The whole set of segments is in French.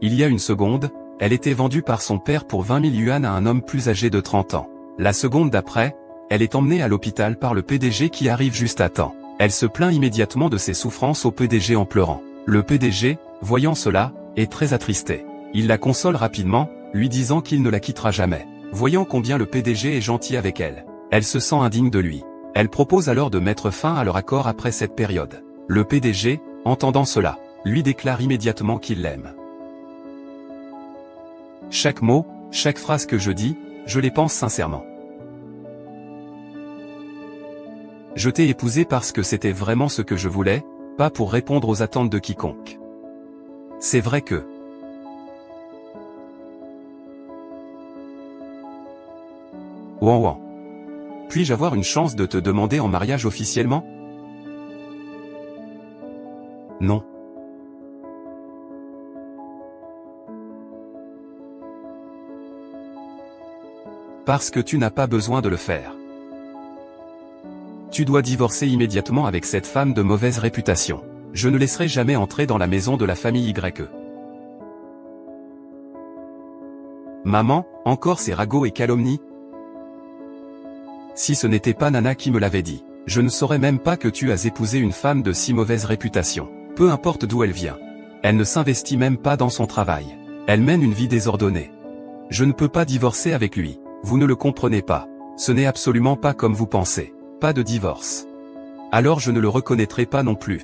Il y a une seconde, elle était vendue par son père pour 20 000 yuan à un homme plus âgé de 30 ans. La seconde d'après, elle est emmenée à l'hôpital par le PDG qui arrive juste à temps. Elle se plaint immédiatement de ses souffrances au PDG en pleurant. Le PDG, voyant cela, est très attristé. Il la console rapidement, lui disant qu'il ne la quittera jamais. Voyant combien le PDG est gentil avec elle, elle se sent indigne de lui. Elle propose alors de mettre fin à leur accord après cette période. Le PDG, entendant cela, lui déclare immédiatement qu'il l'aime. Chaque mot, chaque phrase que je dis, je les pense sincèrement. Je t'ai épousé parce que c'était vraiment ce que je voulais, pas pour répondre aux attentes de quiconque. C'est vrai que... Ouan ouan. Puis-je avoir une chance de te demander en mariage officiellement? Non. Parce que tu n'as pas besoin de le faire. Tu dois divorcer immédiatement avec cette femme de mauvaise réputation. Je ne laisserai jamais entrer dans la maison de la famille YE. Maman, encore ces ragots et calomnies? Si ce n'était pas Nana qui me l'avait dit, je ne saurais même pas que tu as épousé une femme de si mauvaise réputation. Peu importe d'où elle vient. Elle ne s'investit même pas dans son travail. Elle mène une vie désordonnée. Je ne peux pas divorcer avec lui. Vous ne le comprenez pas. Ce n'est absolument pas comme vous pensez. Pas de divorce. Alors je ne le reconnaîtrai pas non plus.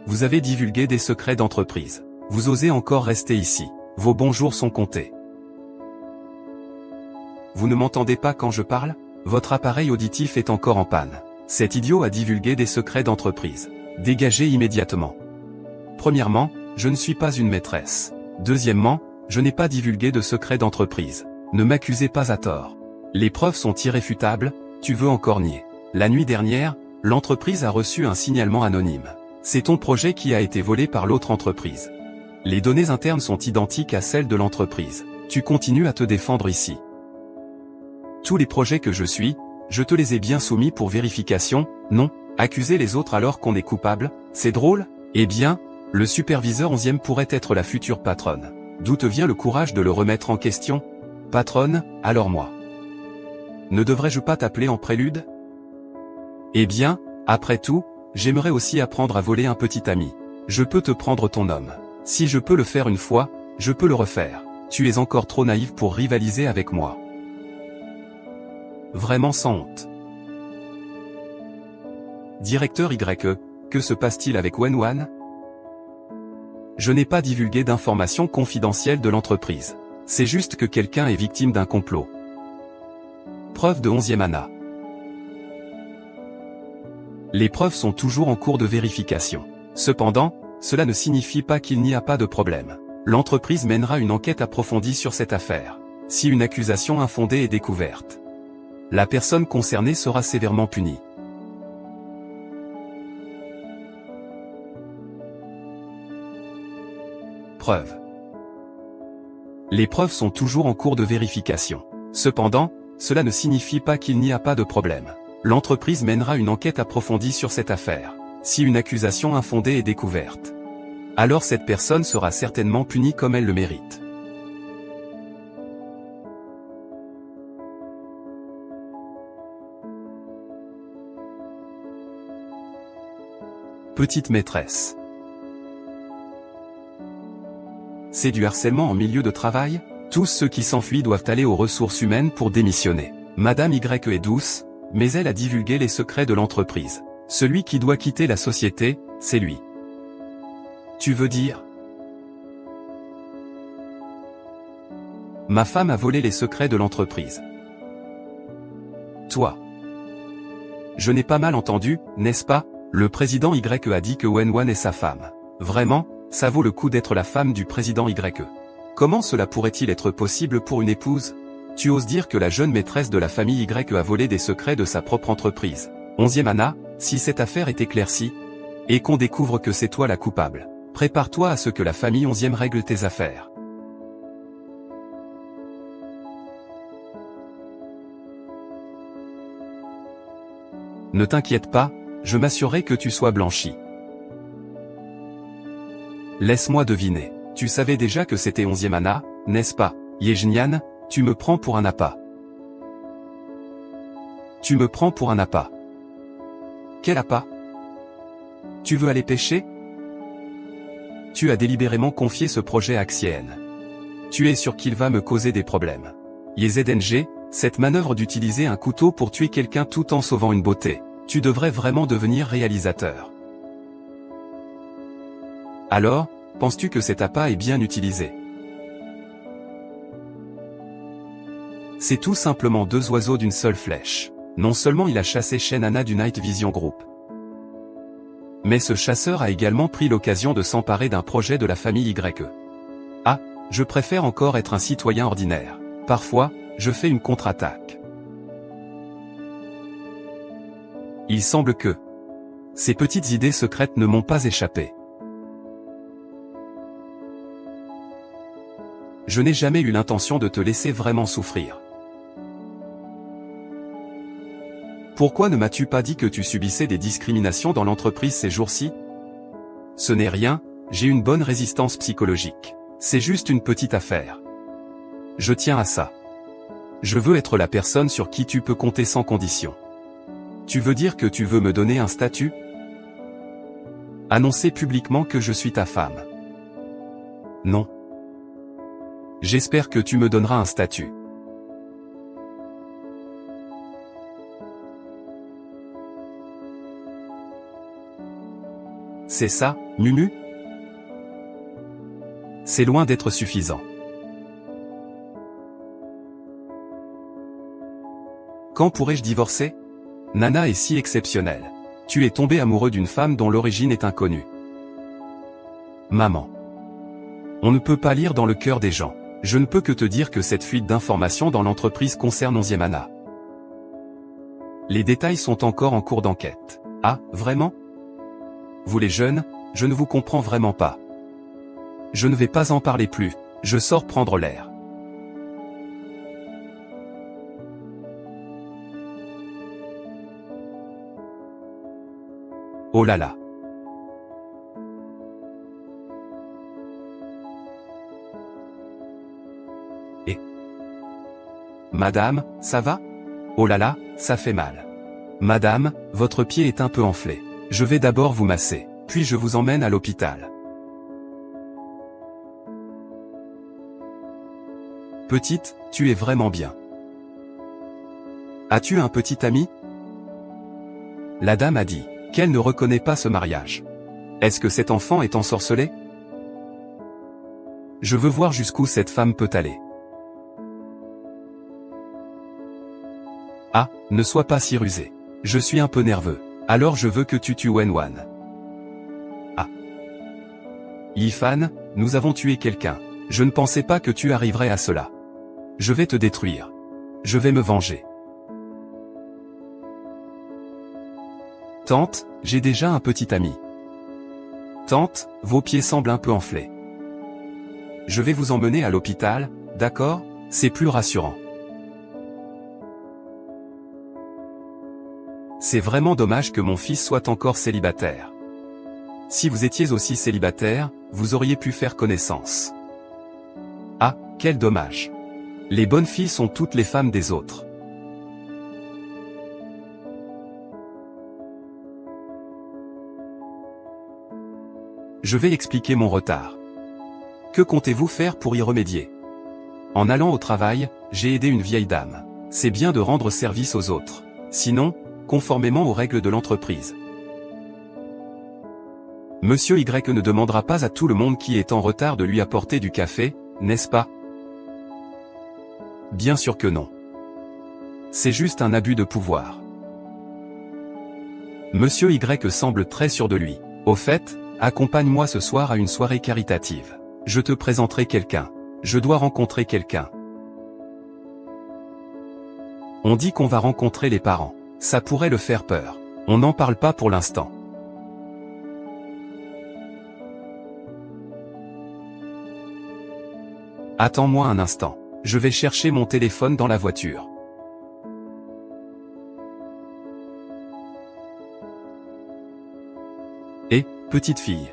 Vous avez divulgué des secrets d'entreprise. Vous osez encore rester ici. Vos bons jours sont comptés. Vous ne m'entendez pas quand je parle? Votre appareil auditif est encore en panne. Cet idiot a divulgué des secrets d'entreprise. Dégagez immédiatement. Premièrement, je ne suis pas une maîtresse. Deuxièmement, je n'ai pas divulgué de secrets d'entreprise. Ne m'accusez pas à tort. Les preuves sont irréfutables, tu veux encore nier. La nuit dernière, l'entreprise a reçu un signalement anonyme. C'est ton projet qui a été volé par l'autre entreprise. Les données internes sont identiques à celles de l'entreprise. Tu continues à te défendre ici. Tous les projets que je suis, je te les ai bien soumis pour vérification, non? Accuser les autres alors qu'on est coupable, c'est drôle? Eh bien, le superviseur 11e pourrait être la future patronne. D'où te vient le courage de le remettre en question? Patronne, alors moi. Ne devrais-je pas t'appeler en prélude? Eh bien, après tout, j'aimerais aussi apprendre à voler un petit ami. Je peux te prendre ton homme. Si je peux le faire une fois, je peux le refaire. Tu es encore trop naïf pour rivaliser avec moi. Vraiment sans honte. Directeur YE, que se passe-t-il avec Wenwan? Je n'ai pas divulgué d'informations confidentielles de l'entreprise. C'est juste que quelqu'un est victime d'un complot. Preuve de 11e ANA. Les preuves sont toujours en cours de vérification. Cependant, cela ne signifie pas qu'il n'y a pas de problème. L'entreprise mènera une enquête approfondie sur cette affaire. Si une accusation infondée est découverte, la personne concernée sera sévèrement punie. Preuve. Les preuves sont toujours en cours de vérification. Cependant, cela ne signifie pas qu'il n'y a pas de problème. L'entreprise mènera une enquête approfondie sur cette affaire. Si une accusation infondée est découverte, alors cette personne sera certainement punie comme elle le mérite. Petite maîtresse. C'est du harcèlement en milieu de travail? Tous ceux qui s'enfuient doivent aller aux ressources humaines pour démissionner. Madame Y est douce, mais elle a divulgué les secrets de l'entreprise. Celui qui doit quitter la société, c'est lui. Tu veux dire? Ma femme a volé les secrets de l'entreprise. Toi. Je n'ai pas mal entendu, n'est-ce pas? Le président YE a dit que Wenwan est sa femme. Vraiment, ça vaut le coup d'être la femme du président YE. Comment cela pourrait-il être possible pour une épouse? Tu oses dire que la jeune maîtresse de la famille YE a volé des secrets de sa propre entreprise. 11e ANA, si cette affaire est éclaircie, et qu'on découvre que c'est toi la coupable, prépare-toi à ce que la famille 11e règle tes affaires. Ne t'inquiète pas, je m'assurerai que tu sois blanchi. Laisse-moi deviner. Tu savais déjà que c'était 11e Anna, n'est-ce pas? Yejnian, tu me prends pour un appât. Tu me prends pour un appât. Quel appât? Tu veux aller pêcher? Tu as délibérément confié ce projet à Xien. Tu es sûr qu'il va me causer des problèmes. YZNG, cette manœuvre d'utiliser un couteau pour tuer quelqu'un tout en sauvant une beauté, tu devrais vraiment devenir réalisateur. Alors, penses-tu que cet appât est bien utilisé? C'est tout simplement 2 oiseaux d'une seule flèche. Non seulement il a chassé Shen Anna du Night Vision Group, mais ce chasseur a également pris l'occasion de s'emparer d'un projet de la famille YE. Ah, je préfère encore être un citoyen ordinaire. Parfois, je fais une contre-attaque. Il semble que ces petites idées secrètes ne m'ont pas échappé. Je n'ai jamais eu l'intention de te laisser vraiment souffrir. Pourquoi ne m'as-tu pas dit que tu subissais des discriminations dans l'entreprise ces jours-ci? Ce n'est rien, j'ai une bonne résistance psychologique. C'est juste une petite affaire. Je tiens à ça. Je veux être la personne sur qui tu peux compter sans condition. Tu veux dire que tu veux me donner un statut? Annoncer publiquement que je suis ta femme. Non. J'espère que tu me donneras un statut. C'est ça, Mumu? C'est loin d'être suffisant. Quand pourrais-je divorcer? Nana est si exceptionnelle. Tu es tombé amoureux d'une femme dont l'origine est inconnue. Maman. On ne peut pas lire dans le cœur des gens. Je ne peux que te dire que cette fuite d'informations dans l'entreprise concerne 11e Anna. Les détails sont encore en cours d'enquête. Ah, vraiment? Vous les jeunes, je ne vous comprends vraiment pas. Je ne vais pas en parler plus, je sors prendre l'air. Oh là là. Et Madame, ça va? Oh là là, ça fait mal. Madame, votre pied est un peu enflé. Je vais d'abord vous masser, puis je vous emmène à l'hôpital. Petite, tu es vraiment bien. As-tu un petit ami? La dame a dit qu'elle ne reconnaît pas ce mariage. Est-ce que cet enfant est ensorcelé? Je veux voir jusqu'où cette femme peut aller. Ah, ne sois pas si rusé. Je suis un peu nerveux. Alors je veux que tu tues Wenwan. Ah. Yifan, nous avons tué quelqu'un. Je ne pensais pas que tu arriverais à cela. Je vais te détruire. Je vais me venger. Tante, j'ai déjà un petit ami. Tante, vos pieds semblent un peu enflés. Je vais vous emmener à l'hôpital, d'accord? C'est plus rassurant. C'est vraiment dommage que mon fils soit encore célibataire. Si vous étiez aussi célibataire, vous auriez pu faire connaissance. Ah, quel dommage. Les bonnes filles sont toutes les femmes des autres. Je vais expliquer mon retard. Que comptez-vous faire pour y remédier? En allant au travail, j'ai aidé une vieille dame. C'est bien de rendre service aux autres. Sinon, conformément aux règles de l'entreprise, Monsieur Y ne demandera pas à tout le monde qui est en retard de lui apporter du café, n'est-ce pas? Bien sûr que non. C'est juste un abus de pouvoir. Monsieur Y semble très sûr de lui. Au fait, accompagne-moi ce soir à une soirée caritative. Je te présenterai quelqu'un. Je dois rencontrer quelqu'un. On dit qu'on va rencontrer les parents. Ça pourrait le faire peur. On n'en parle pas pour l'instant. Attends-moi un instant. Je vais chercher mon téléphone dans la voiture. Eh, petite fille.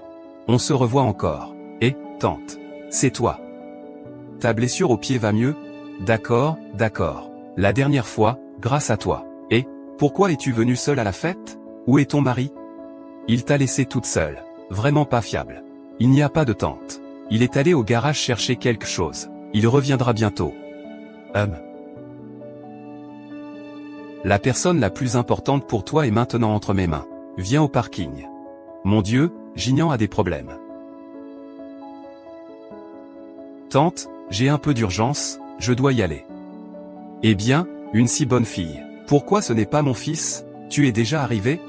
On se revoit encore. Eh, tante. C'est toi. Ta blessure au pied va mieux? D'accord, d'accord. La dernière fois, grâce à toi. Et, pourquoi es-tu venue seule à la fête? Où est ton mari? Il t'a laissée toute seule. Vraiment pas fiable. Il n'y a pas de tante. Il est allé au garage chercher quelque chose. Il reviendra bientôt. La personne la plus importante pour toi est maintenant entre mes mains. Viens au parking. Mon Dieu, Gignan a des problèmes. Tante, j'ai un peu d'urgence, je dois y aller. Eh bien, une si bonne fille. Pourquoi ce n'est pas mon fils? Tu es déjà arrivé?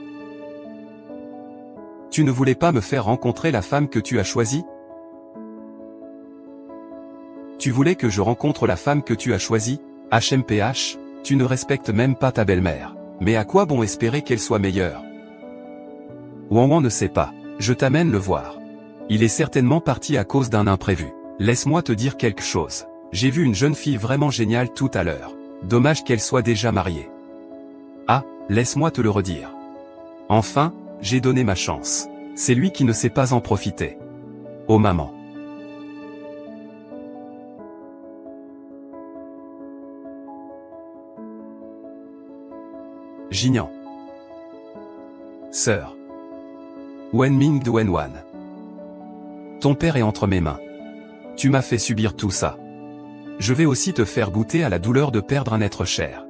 Tu ne voulais pas me faire rencontrer la femme que tu as choisie? Tu voulais que je rencontre la femme que tu as choisie? HMPH, tu ne respectes même pas ta belle-mère. Mais à quoi bon espérer qu'elle soit meilleure? Wan ne sait pas. Je t'amène le voir. Il est certainement parti à cause d'un imprévu. Laisse-moi te dire quelque chose. J'ai vu une jeune fille vraiment géniale tout à l'heure. Dommage qu'elle soit déjà mariée. Ah, laisse-moi te le redire. Enfin, j'ai donné ma chance. C'est lui qui ne sait pas en profiter. Oh maman. Gignan. Sœur. Wenming de Wenwan. Ton père est entre mes mains. Tu m'as fait subir tout ça. Je vais aussi te faire goûter à la douleur de perdre un être cher.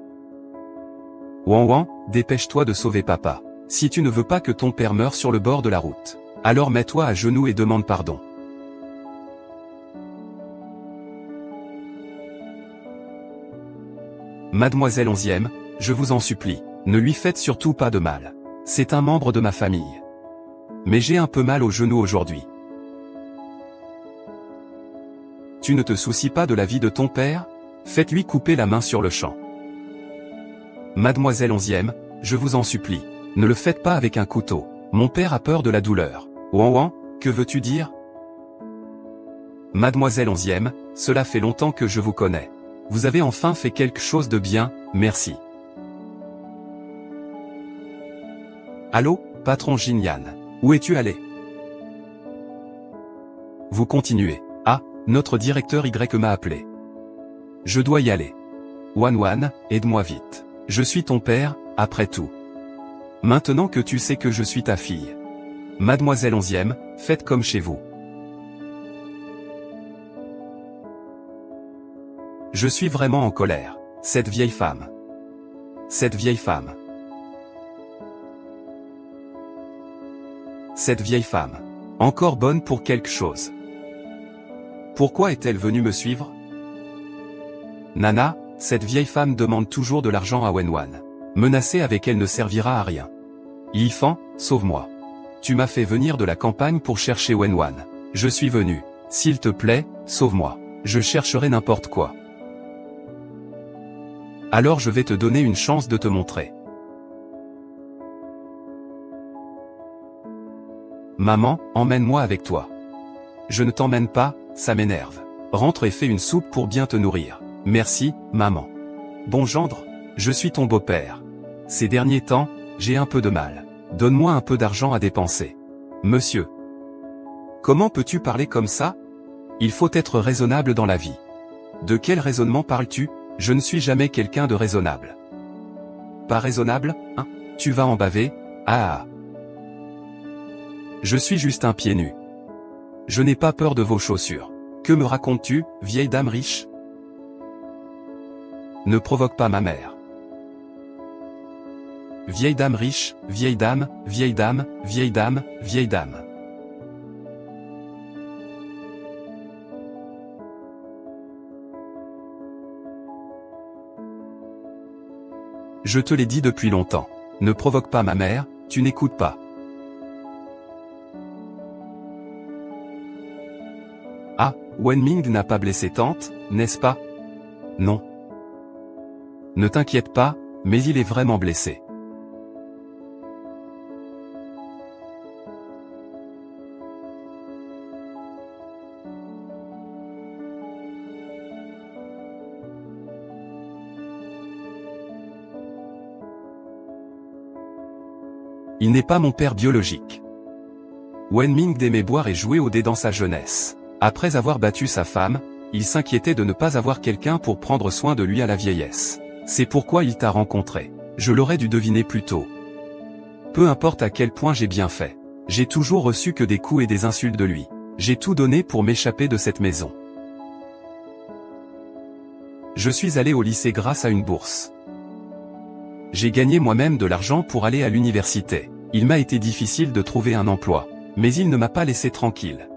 Wan, dépêche-toi de sauver papa. Si tu ne veux pas que ton père meure sur le bord de la route, alors mets-toi à genoux et demande pardon. Mademoiselle 11e, je vous en supplie, ne lui faites surtout pas de mal. C'est un membre de ma famille. Mais j'ai un peu mal au genou aujourd'hui. Tu ne te soucies pas de la vie de ton père? Faites-lui couper la main sur le champ. Mademoiselle 11e, je vous en supplie, ne le faites pas avec un couteau. Mon père a peur de la douleur. Wan, que veux-tu dire? Mademoiselle 11e, cela fait longtemps que je vous connais. Vous avez enfin fait quelque chose de bien, merci. Allô, patron Jinyan, où es-tu allé? Vous continuez. Ah, notre directeur Y m'a appelé. Je dois y aller. Wan, aide-moi vite. Je suis ton père, après tout. Maintenant que tu sais que je suis ta fille. Mademoiselle 11e, faites comme chez vous. Je suis vraiment en colère. Cette vieille femme. Cette vieille femme. Cette vieille femme. Encore bonne pour quelque chose. Pourquoi est-elle venue me suivre? Nana, cette vieille femme demande toujours de l'argent à Wenwan. Menacer avec elle ne servira à rien. Yifan, sauve-moi. Tu m'as fait venir de la campagne pour chercher Wenwan. Je suis venu. S'il te plaît, sauve-moi. Je chercherai n'importe quoi. Alors je vais te donner une chance de te montrer. Maman, emmène-moi avec toi. Je ne t'emmène pas, ça m'énerve. Rentre et fais une soupe pour bien te nourrir. Merci, maman. Bon gendre, je suis ton beau-père. Ces derniers temps, j'ai un peu de mal. Donne-moi un peu d'argent à dépenser. Monsieur. Comment peux-tu parler comme ça? Il faut être raisonnable dans la vie. De quel raisonnement parles-tu? Je ne suis jamais quelqu'un de raisonnable. Pas raisonnable, hein? Tu vas en baver? Ah. Je suis juste un pied nu. Je n'ai pas peur de vos chaussures. Que me racontes-tu, vieille dame riche? Ne provoque pas ma mère. Vieille dame riche, vieille dame, vieille dame, vieille dame, vieille dame. Je te l'ai dit depuis longtemps. Ne provoque pas ma mère, tu n'écoutes pas. Ah, Wenming n'a pas blessé tante, n'est-ce pas? Non. Ne t'inquiète pas, mais il est vraiment blessé. Il n'est pas mon père biologique. Wen Ming aimait boire et jouer aux dés dans sa jeunesse. Après avoir battu sa femme, il s'inquiétait de ne pas avoir quelqu'un pour prendre soin de lui à la vieillesse. C'est pourquoi il t'a rencontré. Je l'aurais dû deviner plus tôt. Peu importe à quel point j'ai bien fait. J'ai toujours reçu que des coups et des insultes de lui. J'ai tout donné pour m'échapper de cette maison. Je suis allé au lycée grâce à une bourse. J'ai gagné moi-même de l'argent pour aller à l'université. Il m'a été difficile de trouver un emploi, mais il ne m'a pas laissé tranquille.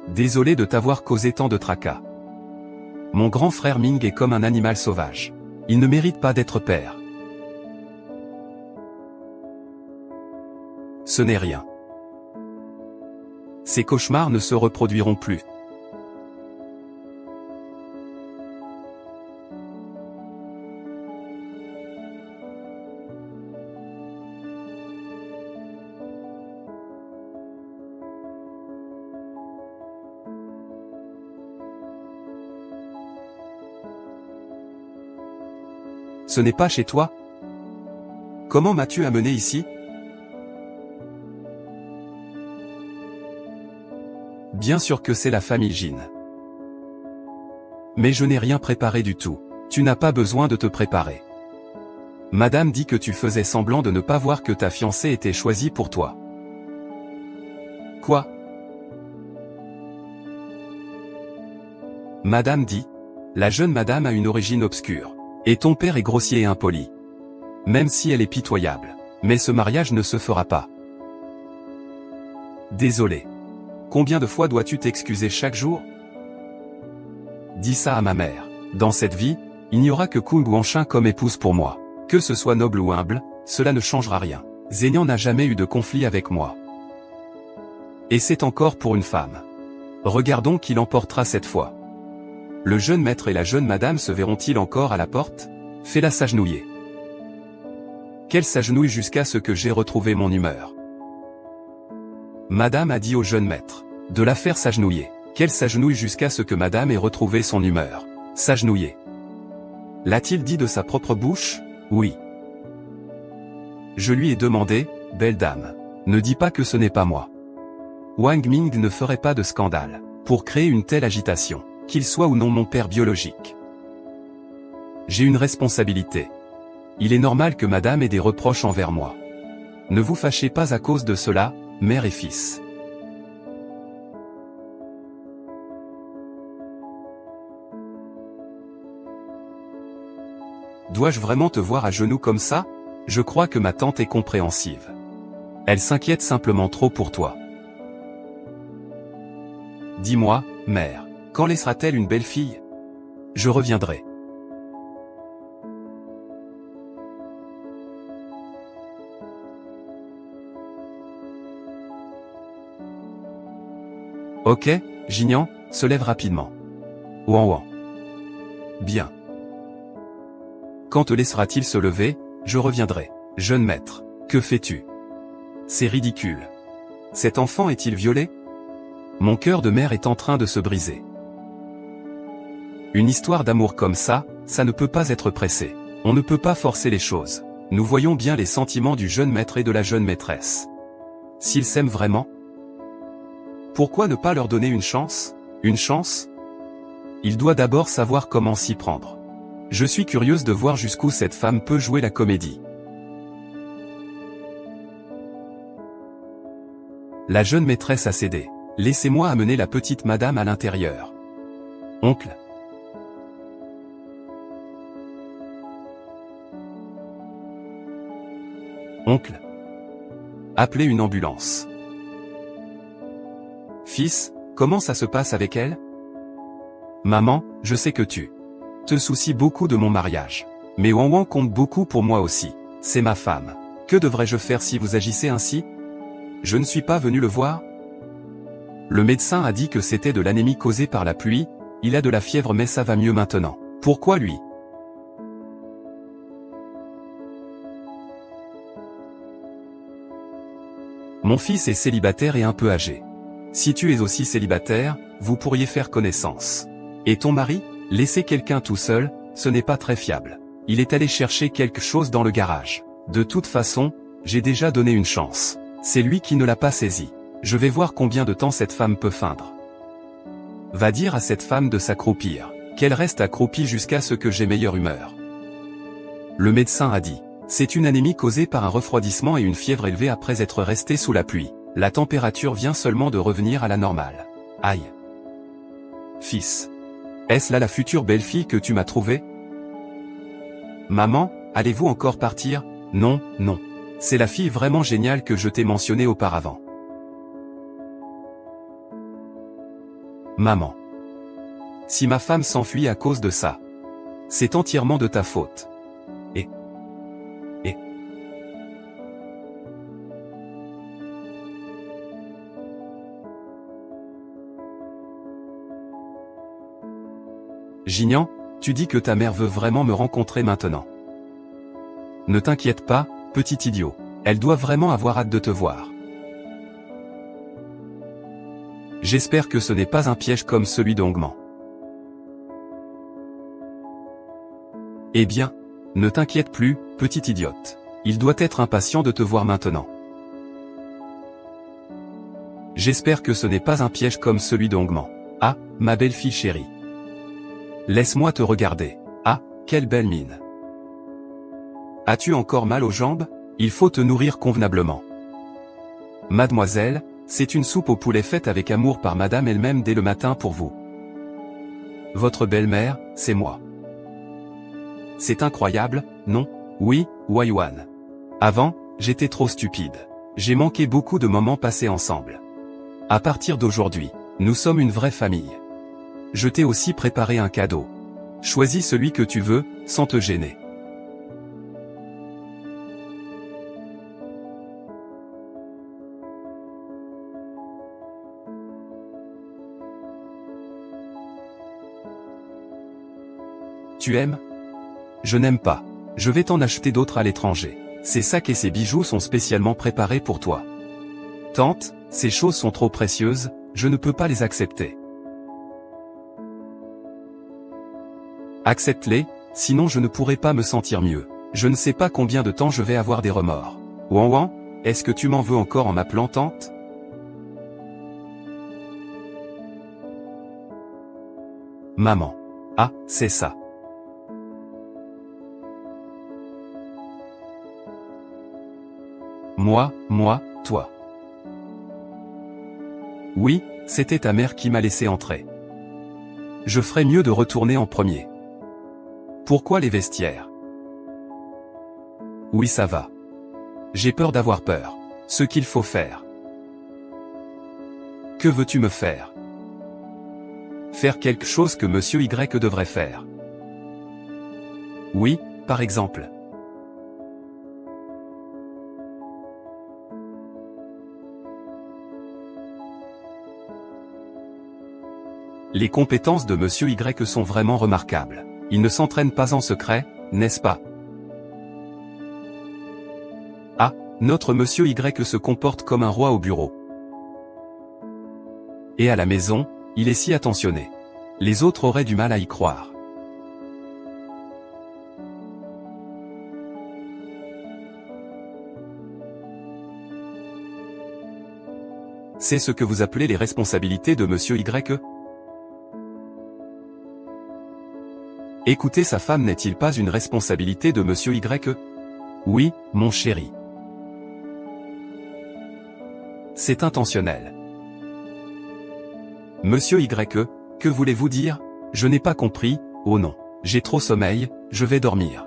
Désolé de t'avoir causé tant de tracas. Mon grand frère Ming est comme un animal sauvage. Il ne mérite pas d'être père. Ce n'est rien. Ces cauchemars ne se reproduiront plus. Ce n'est pas chez toi? Comment m'as-tu amené ici? Bien sûr que c'est la famille Jin. Mais je n'ai rien préparé du tout. Tu n'as pas besoin de te préparer. Madame dit que tu faisais semblant de ne pas voir que ta fiancée était choisie pour toi. Quoi? Madame dit. La jeune madame a une origine obscure. Et ton père est grossier et impoli. Même si elle est pitoyable. Mais ce mariage ne se fera pas. Désolé. Combien de fois dois-tu t'excuser chaque jour? Dis ça à ma mère. Dans cette vie, il n'y aura que Kung Wanshin comme épouse pour moi. Que ce soit noble ou humble, cela ne changera rien. Zhenyan n'a jamais eu de conflit avec moi. Et c'est encore pour une femme. Regardons qui l'emportera cette fois. Le jeune maître et la jeune madame se verront-ils encore à la porte? Fais-la s'agenouiller. Qu'elle s'agenouille jusqu'à ce que j'ai retrouvé mon humeur. Madame a dit au jeune maître de la faire s'agenouiller. Qu'elle s'agenouille jusqu'à ce que madame ait retrouvé son humeur. S'agenouiller. L'a-t-il dit de sa propre bouche? Oui. Je lui ai demandé, belle dame, ne dis pas que ce n'est pas moi. Wang Ming ne ferait pas de scandale pour créer une telle agitation, qu'il soit ou non mon père biologique. J'ai une responsabilité. Il est normal que madame ait des reproches envers moi. Ne vous fâchez pas à cause de cela, mère et fils. Dois-je vraiment te voir à genoux comme ça? Je crois que ma tante est compréhensive. Elle s'inquiète simplement trop pour toi. Dis-moi, mère, quand laissera-t-elle une belle fille? Je reviendrai. Ok, Jinian, se lève rapidement. Ouan ouan. Bien. Quand te laissera-t-il se lever? Je reviendrai. Jeune maître, que fais-tu? C'est ridicule. Cet enfant est-il violé? Mon cœur de mère est en train de se briser. Une histoire d'amour comme ça ne peut pas être pressé. On ne peut pas forcer les choses. Nous voyons bien les sentiments du jeune maître et de la jeune maîtresse. S'ils s'aiment vraiment, pourquoi ne pas leur donner une chance? Une chance? Il doit d'abord savoir comment s'y prendre. Je suis curieuse de voir jusqu'où cette femme peut jouer la comédie. La jeune maîtresse a cédé. Laissez-moi amener la petite madame à l'intérieur. Oncle. Oncle. Appelez une ambulance. Fils, comment ça se passe avec elle? Maman, je sais que tu te soucies beaucoup de mon mariage. Mais Wang Wang compte beaucoup pour moi aussi. C'est ma femme. Que devrais-je faire si vous agissez ainsi? Je ne suis pas venu le voir. Le médecin a dit que c'était de l'anémie causée par la pluie, il a de la fièvre mais ça va mieux maintenant. Pourquoi lui? Mon fils est célibataire et un peu âgé. Si tu es aussi célibataire, vous pourriez faire connaissance. Et ton mari? Laisser quelqu'un tout seul, ce n'est pas très fiable. Il est allé chercher quelque chose dans le garage. De toute façon, j'ai déjà donné une chance. C'est lui qui ne l'a pas saisi. Je vais voir combien de temps cette femme peut feindre. Va dire à cette femme de s'accroupir, qu'elle reste accroupie jusqu'à ce que j'ai meilleure humeur. Le médecin a dit. C'est une anémie causée par un refroidissement et une fièvre élevée après être resté sous la pluie. La température vient seulement de revenir à la normale. Aïe. Fils. Est-ce là la future belle-fille que tu m'as trouvée? Maman, allez-vous encore partir? Non, non. C'est la fille vraiment géniale que je t'ai mentionnée auparavant. Maman. Si ma femme s'enfuit à cause de ça, c'est entièrement de ta faute. Et Gignan, tu dis que ta mère veut vraiment me rencontrer maintenant. Ne t'inquiète pas, petit idiot. Elle doit vraiment avoir hâte de te voir. J'espère que ce n'est pas un piège comme celui d'Ongman. Eh bien, ne t'inquiète plus, petite idiote. Il doit être impatient de te voir maintenant. J'espère que ce n'est pas un piège comme celui d'Ongman. Ah, ma belle-fille chérie. Laisse-moi te regarder. Ah, quelle belle mine. As-tu encore mal aux jambes? Il faut te nourrir convenablement. Mademoiselle, c'est une soupe au poulet faite avec amour par madame elle-même dès le matin pour vous. Votre belle-mère, c'est moi. C'est incroyable, non? Oui, Waiwan. Avant, j'étais trop stupide. J'ai manqué beaucoup de moments passés ensemble. À partir d'aujourd'hui, nous sommes une vraie famille. Je t'ai aussi préparé un cadeau. Choisis celui que tu veux, sans te gêner. Tu aimes? Je n'aime pas. Je vais t'en acheter d'autres à l'étranger. Ces sacs et ces bijoux sont spécialement préparés pour toi. Tante, ces choses sont trop précieuses, je ne peux pas les accepter. Accepte-les, sinon je ne pourrai pas me sentir mieux. Je ne sais pas combien de temps je vais avoir des remords. Ouan ouan, est-ce que tu m'en veux encore en m'appelant tante? Maman. Ah, c'est ça. Moi, toi. Oui, c'était ta mère qui m'a laissé entrer. Je ferais mieux de retourner en premier. Pourquoi les vestiaires? Oui, ça va. J'ai peur d'avoir peur. Ce qu'il faut faire. Que veux-tu me faire? Faire quelque chose que Monsieur Y devrait faire. Oui, par exemple. Les compétences de Monsieur Y sont vraiment remarquables. Il ne s'entraîne pas en secret, n'est-ce pas? Ah, notre Monsieur Y se comporte comme un roi au bureau. Et à la maison, il est si attentionné. Les autres auraient du mal à y croire. C'est ce que vous appelez les responsabilités de Monsieur Y? Écouter sa femme n'est-il pas une responsabilité de Monsieur Y? Oui, mon chéri. C'est intentionnel. Monsieur Y, que voulez-vous dire? Je n'ai pas compris, oh non. J'ai trop sommeil, je vais dormir.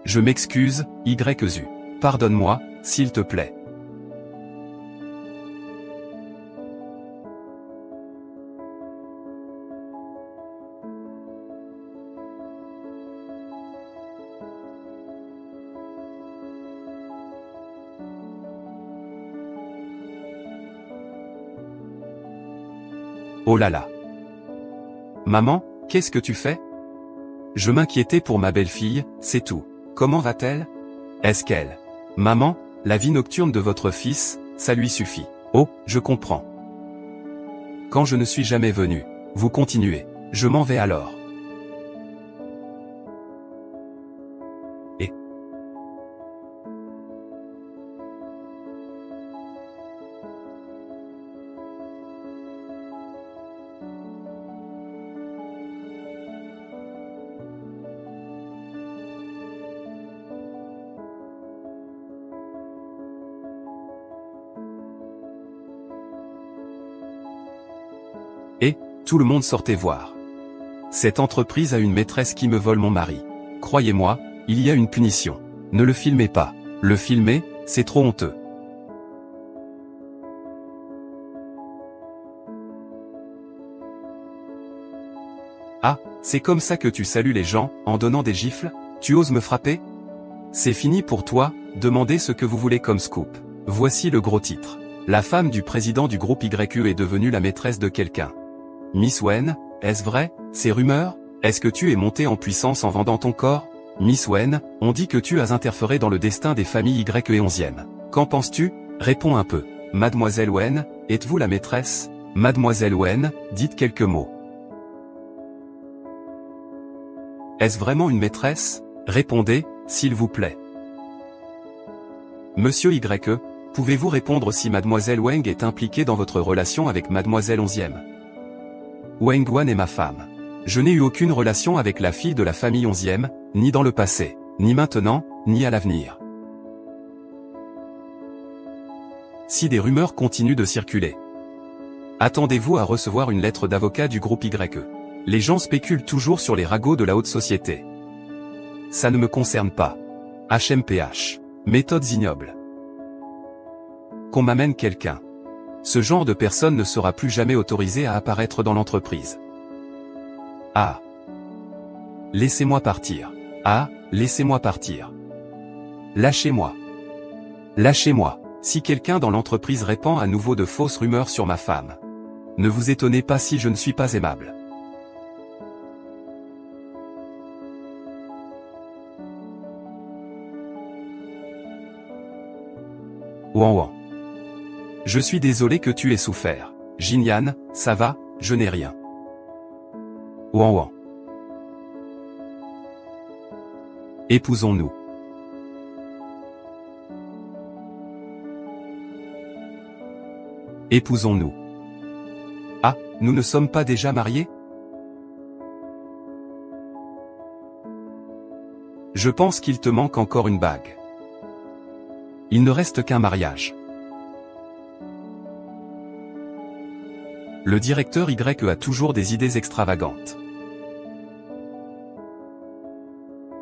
Je m'excuse, YZU. Pardonne-moi, s'il te plaît. Oh là là. Maman, qu'est-ce que tu fais? Je m'inquiétais pour ma belle-fille, c'est tout. Comment va-t-elle? Est-ce qu'elle... Maman, la vie nocturne de votre fils, ça lui suffit. Oh, je comprends. Quand je ne suis jamais venu, vous continuez. Je m'en vais alors. Et tout le monde sortait voir. Cette entreprise a une maîtresse qui me vole mon mari. Croyez-moi, il y a une punition. Ne le filmez pas. Le filmer, c'est trop honteux. Ah, c'est comme ça que tu salues les gens, en donnant des gifles? Tu oses me frapper? C'est fini pour toi, demandez ce que vous voulez comme scoop. Voici le gros titre. La femme du président du groupe YE est devenue la maîtresse de quelqu'un. Miss Wen, est-ce vrai, ces rumeurs? Est-ce que tu es montée en puissance en vendant ton corps? Miss Wen, on dit que tu as interféré dans le destin des familles YE et 11e. Qu'en penses-tu? Réponds un peu. Mademoiselle Wen, êtes-vous la maîtresse? Mademoiselle Wen, dites quelques mots. Est-ce vraiment une maîtresse? Répondez, s'il vous plaît. Monsieur YE, pouvez-vous répondre si Mademoiselle Wang est impliquée dans votre relation avec Mademoiselle 11e? Wang Wan est ma femme. Je n'ai eu aucune relation avec la fille de la famille 11e, ni dans le passé, ni maintenant, ni à l'avenir. Si des rumeurs continuent de circuler, attendez-vous à recevoir une lettre d'avocat du groupe YE. Les gens spéculent toujours sur les ragots de la haute société. Ça ne me concerne pas. HMPH. Méthodes ignobles. Qu'on m'amène quelqu'un. Ce genre de personne ne sera plus jamais autorisé à apparaître dans l'entreprise. Ah. Laissez-moi partir. Ah, laissez-moi partir. Lâchez-moi. Lâchez-moi. Si quelqu'un dans l'entreprise répand à nouveau de fausses rumeurs sur ma femme, ne vous étonnez pas si je ne suis pas aimable. Ouan ouan. Je suis désolé que tu aies souffert. Jinyan, ça va, je n'ai rien. Ouan ouan. Épousons-nous. Épousons-nous. Ah, nous ne sommes pas déjà mariés? Je pense qu'il te manque encore une bague. Il ne reste qu'un mariage. Le directeur YE a toujours des idées extravagantes.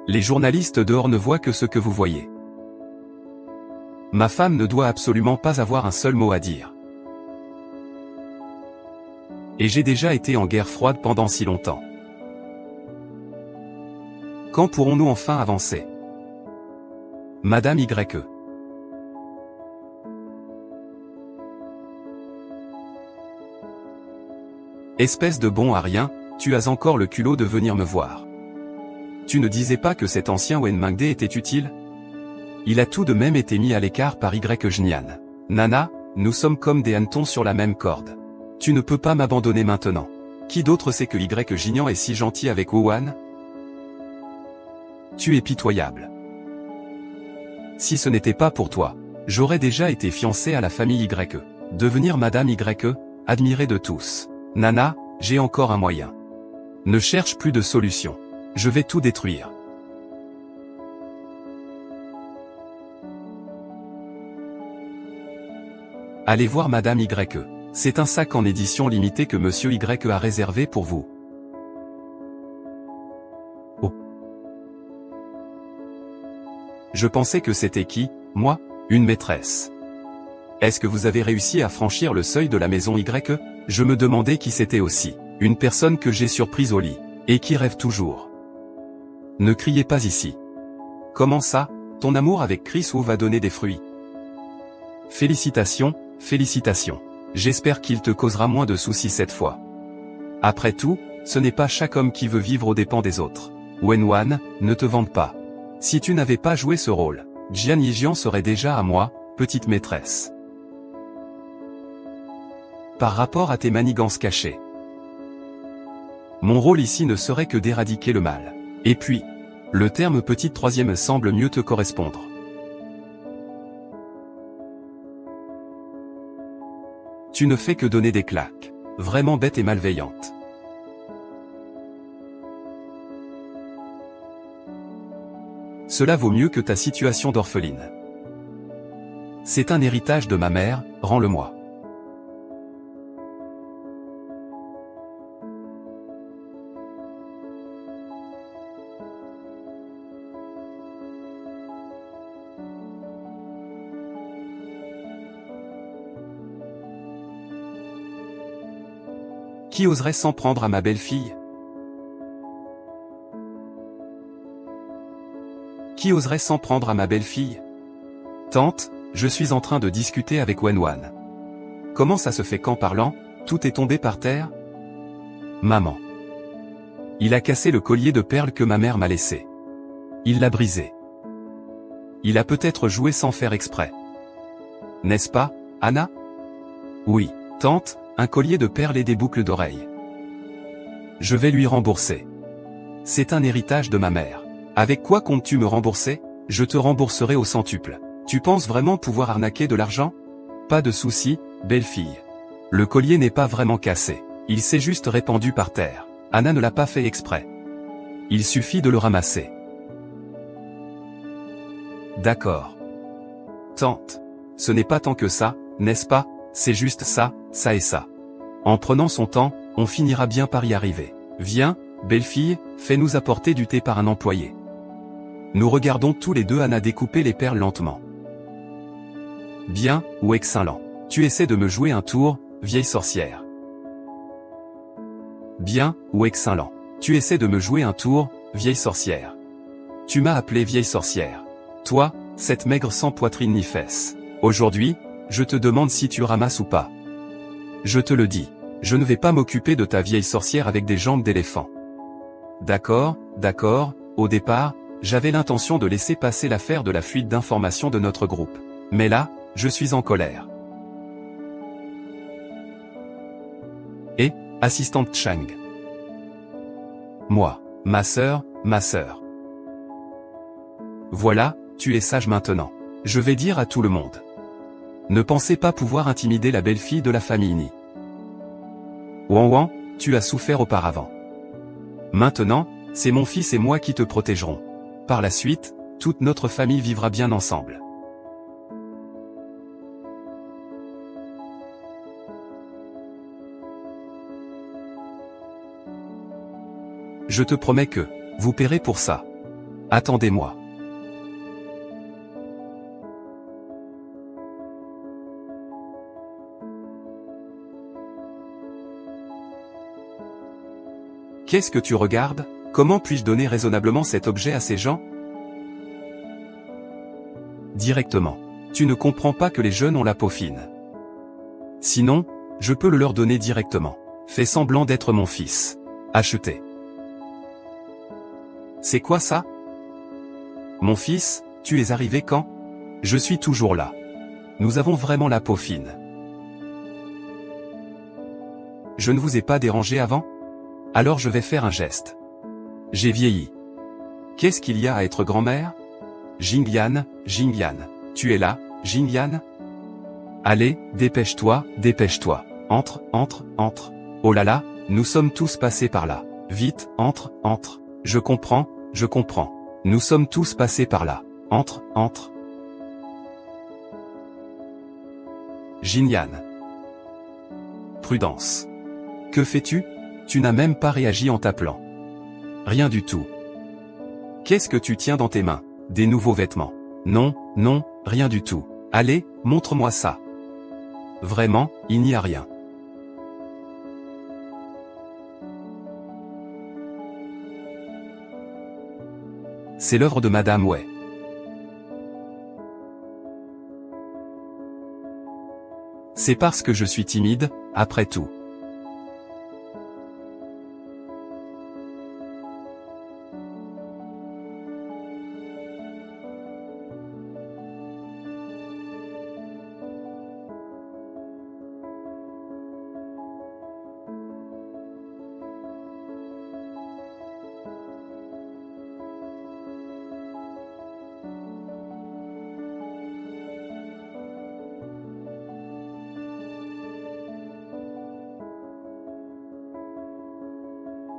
Les journalistes dehors ne voient que ce que vous voyez. Ma femme ne doit absolument pas avoir un seul mot à dire. Et j'ai déjà été en guerre froide pendant si longtemps. Quand pourrons-nous enfin avancer? Madame YE. Espèce de bon à rien, tu as encore le culot de venir me voir. Tu ne disais pas que cet ancien Wen Mingde était utile? Il a tout de même été mis à l'écart par YE Jnian. Nana, nous sommes comme des hannetons sur la même corde. Tu ne peux pas m'abandonner maintenant. Qui d'autre sait que YE Jnian est si gentil avec Wuhan? Tu es pitoyable. Si ce n'était pas pour toi, j'aurais déjà été fiancé à la famille YE. Devenir Madame YE, admirée de tous. Nana, j'ai encore un moyen. Ne cherche plus de solution. Je vais tout détruire. Allez voir Madame YE. C'est un sac en édition limitée que Monsieur YE a réservé pour vous. Oh. Je pensais que c'était qui, moi, une maîtresse. Est-ce que vous avez réussi à franchir le seuil de la maison YE? Je me demandais qui c'était aussi. Une personne que j'ai surprise au lit. Et qui rêve toujours. Ne criez pas ici. Comment ça, ton amour avec Chris Wu va donner des fruits? Félicitations, félicitations. J'espère qu'il te causera moins de soucis cette fois. Après tout, ce n'est pas chaque homme qui veut vivre aux dépens des autres. Wen Wan, ne te vante pas. Si tu n'avais pas joué ce rôle, Jian Yijian serait déjà à moi, petite maîtresse. par rapport à tes manigances cachées. Mon rôle ici ne serait que d'éradiquer le mal. Et puis, le terme petite troisième semble mieux te correspondre. Tu ne fais que donner des claques. Vraiment bête et malveillante. Cela vaut mieux que ta situation d'orpheline. C'est un héritage de ma mère, rends-le-moi. Qui oserait s'en prendre à ma belle-fille? Qui oserait s'en prendre à ma belle-fille? Tante, je suis en train de discuter avec Wenwan. Comment ça se fait qu'en parlant, tout est tombé par terre? Maman. Il a cassé le collier de perles que ma mère m'a laissé. Il l'a brisé. Il a peut-être joué sans faire exprès. N'est-ce pas, Anna? Oui, tante, un collier de perles et des boucles d'oreilles. Je vais lui rembourser. C'est un héritage de ma mère. Avec quoi comptes-tu me rembourser? Je te rembourserai au centuple. Tu penses vraiment pouvoir arnaquer de l'argent? Pas de souci, belle-fille. Le collier n'est pas vraiment cassé. Il s'est juste répandu par terre. Anna ne l'a pas fait exprès. Il suffit de le ramasser. D'accord. Tante. Ce n'est pas tant que ça, n'est-ce pas? C'est juste ça, ça et ça. En prenant son temps, on finira bien par y arriver. Viens, belle-fille, fais-nous apporter du thé par un employé. Nous regardons tous les deux Anna découper les perles lentement. Bien, ou excellent. Tu essaies de me jouer un tour, vieille sorcière. Bien, ou excellent. Tu essaies de me jouer un tour, vieille sorcière. Tu m'as appelé vieille sorcière. Toi, cette maigre sans poitrine ni fesses. Aujourd'hui, je te demande si tu ramasses ou pas. Je te le dis, je ne vais pas m'occuper de ta vieille sorcière avec des jambes d'éléphant. D'accord, d'accord, au départ, j'avais l'intention de laisser passer l'affaire de la fuite d'informations de notre groupe. Mais là, je suis en colère. Et, assistante Chang. Moi, ma sœur, ma sœur. Voilà, tu es sage maintenant. Je vais dire à tout le monde. Ne pensez pas pouvoir intimider la belle-fille de la famille Ni. Wan Wan, tu as souffert auparavant. Maintenant, c'est mon fils et moi qui te protégerons. Par la suite, toute notre famille vivra bien ensemble. Je te promets que, vous paierez pour ça. Attendez-moi. Qu'est-ce que tu regardes? Comment puis-je donner raisonnablement cet objet à ces gens? Directement. Tu ne comprends pas que les jeunes ont la peau fine. Sinon, je peux le leur donner directement. Fais semblant d'être mon fils. Acheter. C'est quoi ça? Mon fils, tu es arrivé quand? Je suis toujours là. Nous avons vraiment la peau fine. Je ne vous ai pas dérangé avant? Alors je vais faire un geste. J'ai vieilli. Qu'est-ce qu'il y a à être grand-mère? Jingyan, Jingyan. Tu es là, Jingyan? Allez, dépêche-toi, dépêche-toi. Entre, entre, entre. Oh là là, nous sommes tous passés par là. Vite, entre, entre. Je comprends, je comprends. Nous sommes tous passés par là. Entre, entre. Jingyan. Prudence. Que fais-tu? Tu n'as même pas réagi en t'appelant. Rien du tout. Qu'est-ce que tu tiens dans tes mains? Des nouveaux vêtements. Non, non, rien du tout. Allez, montre-moi ça. Vraiment, il n'y a rien. C'est l'œuvre de Madame Wei. C'est parce que je suis timide, après tout.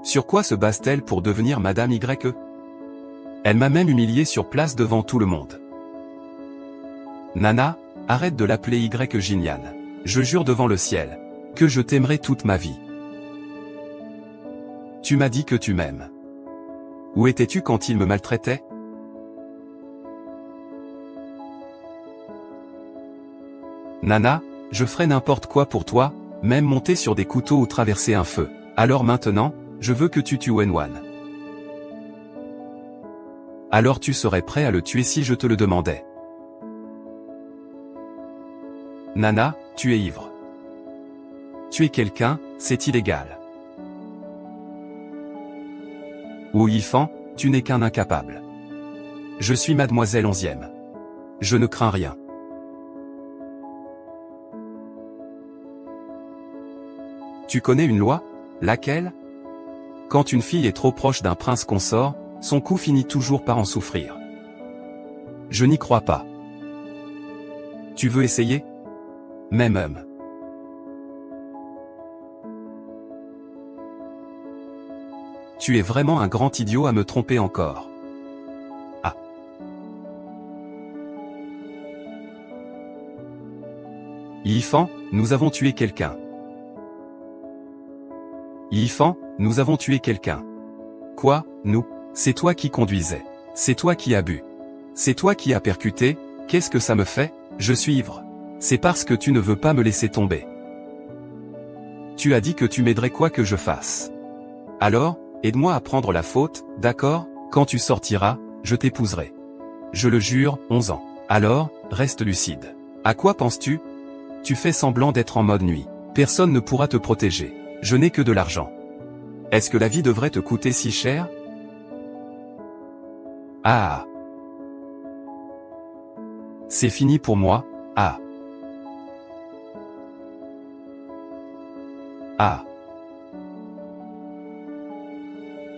Sur quoi se base-t-elle pour devenir Madame YE? Elle m'a même humilié sur place devant tout le monde. Nana, arrête de l'appeler Jinyan. Je jure devant le ciel que je t'aimerai toute ma vie. Tu m'as dit que tu m'aimes. Où étais-tu quand il me maltraitait? Nana, je ferai n'importe quoi pour toi, même monter sur des couteaux ou traverser un feu. Alors maintenant, je veux que tu tues Wenwan. Alors tu serais prêt à le tuer si je te le demandais. Nana, tu es ivre. Tuer quelqu'un, c'est illégal. Wu Yifan, tu n'es qu'un incapable. Je suis mademoiselle 11e. Je ne crains rien. Tu connais une loi? Laquelle? Quand une fille est trop proche d'un prince consort, son cou finit toujours par en souffrir. Je n'y crois pas. Tu veux essayer? Même homme. Tu es vraiment un grand idiot à me tromper encore. Ah. Yifan, nous avons tué quelqu'un. Yifan, nous avons tué quelqu'un. Quoi, nous? C'est toi qui conduisais. C'est toi qui as bu. C'est toi qui as percuté. Qu'est-ce que ça me fait? Je suis ivre. C'est parce que tu ne veux pas me laisser tomber. Tu as dit que tu m'aiderais quoi que je fasse. Alors, aide-moi à prendre la faute, d'accord? Quand tu sortiras, je t'épouserai. Je le jure, 11 ans. Alors, reste lucide. À quoi penses-tu? Tu fais semblant d'être en mode nuit. Personne ne pourra te protéger. Je n'ai que de l'argent. Est-ce que la vie devrait te coûter si cher? Ah. C'est fini pour moi, ah. Ah.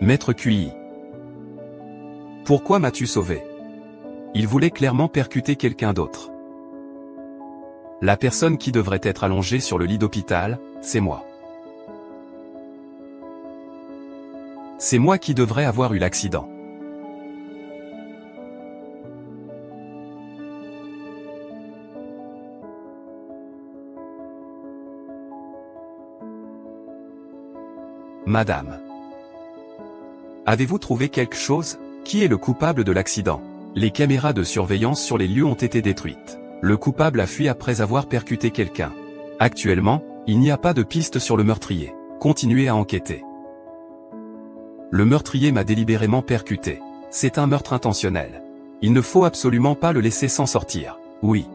Maître QI. Pourquoi m'as-tu sauvé? Il voulait clairement percuter quelqu'un d'autre. La personne qui devrait être allongée sur le lit d'hôpital, c'est moi. C'est moi qui devrais avoir eu l'accident. Madame. Avez-vous trouvé quelque chose? Qui est le coupable de l'accident? Les caméras de surveillance sur les lieux ont été détruites. Le coupable a fui après avoir percuté quelqu'un. Actuellement, il n'y a pas de piste sur le meurtrier. Continuez à enquêter. Le meurtrier m'a délibérément percuté. C'est un meurtre intentionnel. Il ne faut absolument pas le laisser s'en sortir. Oui.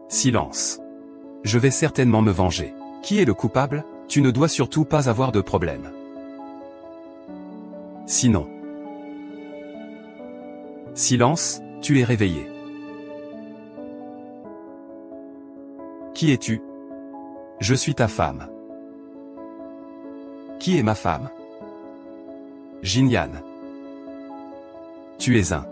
Silence. Je vais certainement me venger. Qui est le coupable? Tu ne dois surtout pas avoir de problème. Sinon. Silence, tu es réveillé. Qui es-tu? Je suis ta femme. Qui est ma femme? Jinyan. Tu es un.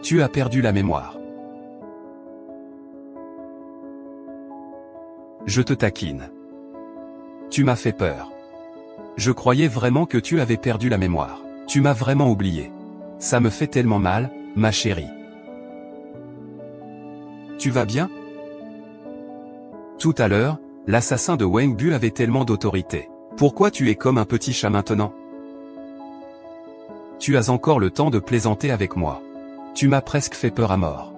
Tu as perdu la mémoire. Je te taquine. Tu m'as fait peur. Je croyais vraiment que tu avais perdu la mémoire. Tu m'as vraiment oublié. Ça me fait tellement mal, ma chérie. Tu vas bien? Tout à l'heure, l'assassin de Wang Bu avait tellement d'autorité. Pourquoi tu es comme un petit chat maintenant? Tu as encore le temps de plaisanter avec moi. Tu m'as presque fait peur à mort.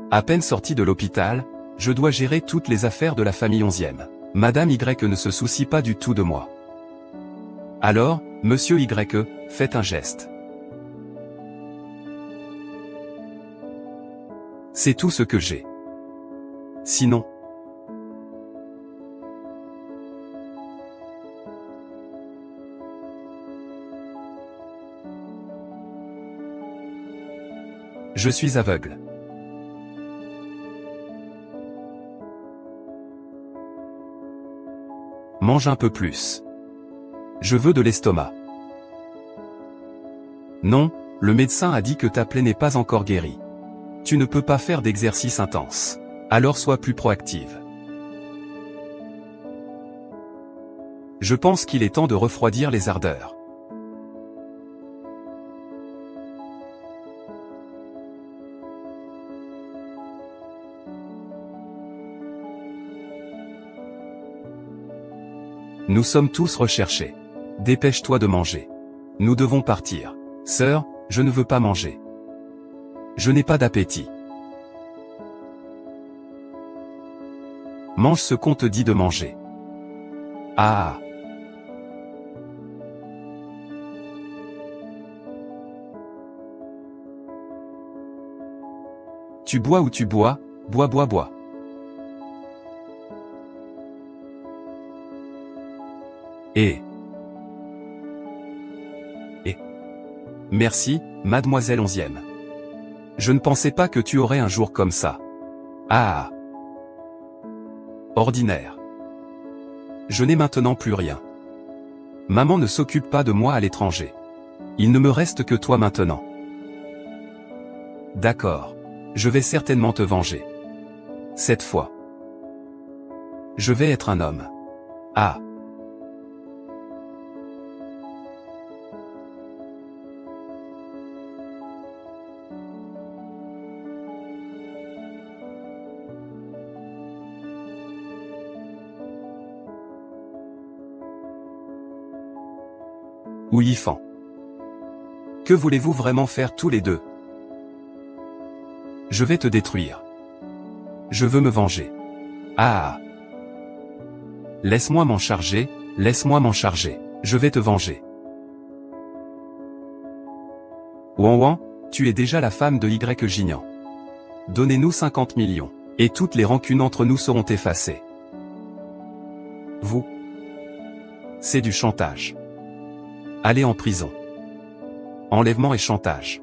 À peine sorti de l'hôpital, je dois gérer toutes les affaires de la famille 11e. Madame Y ne se soucie pas du tout de moi. Alors, Monsieur Y, faites un geste. C'est tout ce que j'ai. Sinon. Je suis aveugle. Mange un peu plus. Je veux de l'estomac. Non, le médecin a dit que ta plaie n'est pas encore guérie. Tu ne peux pas faire d'exercice intense. Alors sois plus proactive. Je pense qu'il est temps de refroidir les ardeurs. Nous sommes tous recherchés. Dépêche-toi de manger. Nous devons partir. Sœur, je ne veux pas manger. Je n'ai pas d'appétit. Mange ce qu'on te dit de manger. Ah. Tu bois ou tu bois, bois bois bois. Et. Merci, mademoiselle 11e. Je ne pensais pas que tu aurais un jour comme ça. Ah. Ordinaire. Je n'ai maintenant plus rien. Maman ne s'occupe pas de moi à l'étranger. Il ne me reste que toi maintenant. D'accord. Je vais certainement te venger. Cette fois. Je vais être un homme. Ah. Oui, Fan. Que voulez-vous vraiment faire tous les deux? Je vais te détruire. Je veux me venger. Ah. Laisse-moi m'en charger, laisse-moi m'en charger. Je vais te venger. Ouan Ouan, tu es déjà la femme de Y Gignan. Donnez-nous 50 millions, et toutes les rancunes entre nous seront effacées. Vous. C'est du chantage. Allez en prison. Enlèvement et chantage.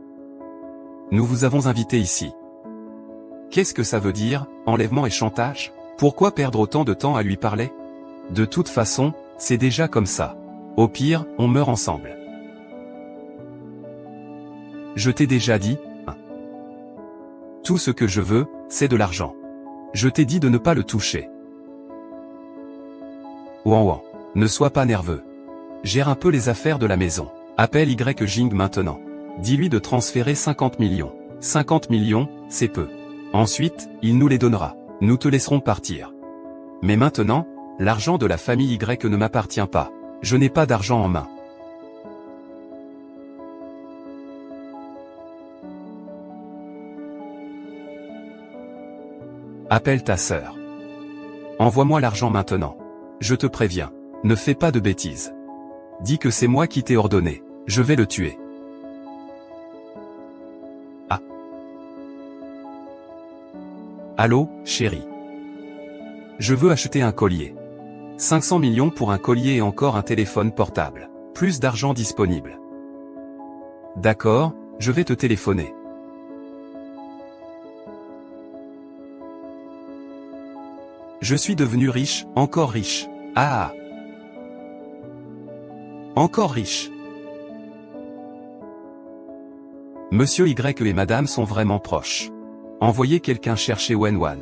Nous vous avons invité ici. Qu'est-ce que ça veut dire, enlèvement et chantage? Pourquoi perdre autant de temps à lui parler? De toute façon, c'est déjà comme ça. Au pire, on meurt ensemble. Je t'ai déjà dit, hein. Tout ce que je veux, c'est de l'argent. Je t'ai dit de ne pas le toucher. Ouan Ouan, ne sois pas nerveux. Gère un peu les affaires de la maison. Appelle Y Jing maintenant. Dis-lui de transférer 50 millions. 50 millions, c'est peu. Ensuite, il nous les donnera. Nous te laisserons partir. Mais maintenant, l'argent de la famille Y ne m'appartient pas. Je n'ai pas d'argent en main. Appelle ta sœur. Envoie-moi l'argent maintenant. Je te préviens. Ne fais pas de bêtises. Dis que c'est moi qui t'ai ordonné. Je vais le tuer. Ah. Allô, chérie. Je veux acheter un collier. 500 millions pour un collier et encore un téléphone portable. Plus d'argent disponible. D'accord, je vais te téléphoner. Je suis devenu riche, encore riche. Ah. Encore riche. Monsieur Y et madame sont vraiment proches. Envoyez quelqu'un chercher Wenwan.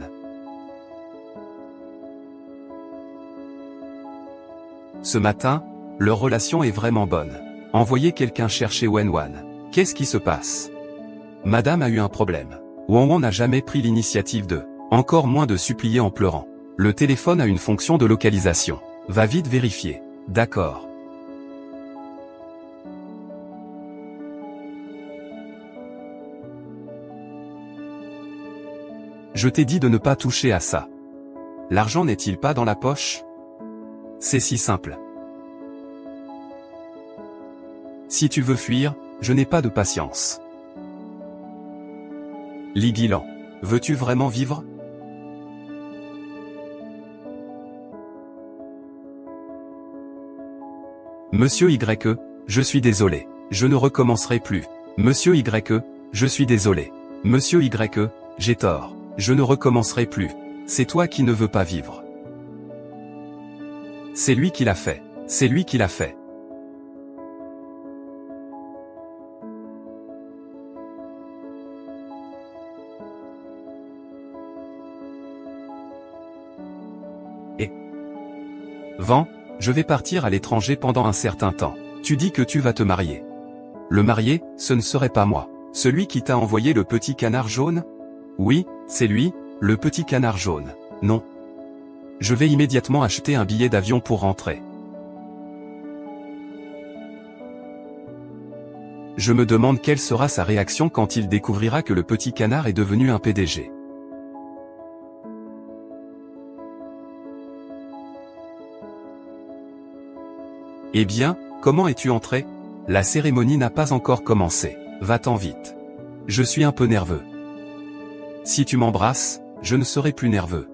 Ce matin, leur relation est vraiment bonne. Envoyez quelqu'un chercher Wenwan. Qu'est-ce qui se passe? Madame a eu un problème. Wenwan n'a jamais pris l'initiative de, encore moins de supplier en pleurant. Le téléphone a une fonction de localisation. Va vite vérifier. D'accord. Je t'ai dit de ne pas toucher à ça. L'argent n'est-il pas dans la poche? C'est si simple. Si tu veux fuir, je n'ai pas de patience. Li Guilan, veux-tu vraiment vivre? Monsieur Y, je suis désolé. Je ne recommencerai plus. Monsieur Y, je suis désolé. Monsieur Y, j'ai tort. Je ne recommencerai plus. C'est toi qui ne veux pas vivre. C'est lui qui l'a fait. C'est lui qui l'a fait. Et Vent, je vais partir à l'étranger pendant un certain temps. Tu dis que tu vas te marier. Le marié, ce ne serait pas moi. Celui qui t'a envoyé le petit canard jaune? Oui, c'est lui, le petit canard jaune. Non. Je vais immédiatement acheter un billet d'avion pour rentrer. Je me demande quelle sera sa réaction quand il découvrira que le petit canard est devenu un PDG. Eh bien, comment es-tu entré? La cérémonie n'a pas encore commencé. Va-t'en vite. Je suis un peu nerveux. Si tu m'embrasses, je ne serai plus nerveux.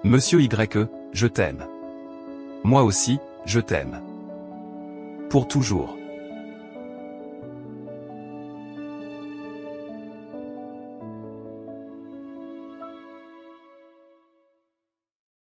Monsieur Y, je t'aime. Moi aussi, je t'aime. Pour toujours.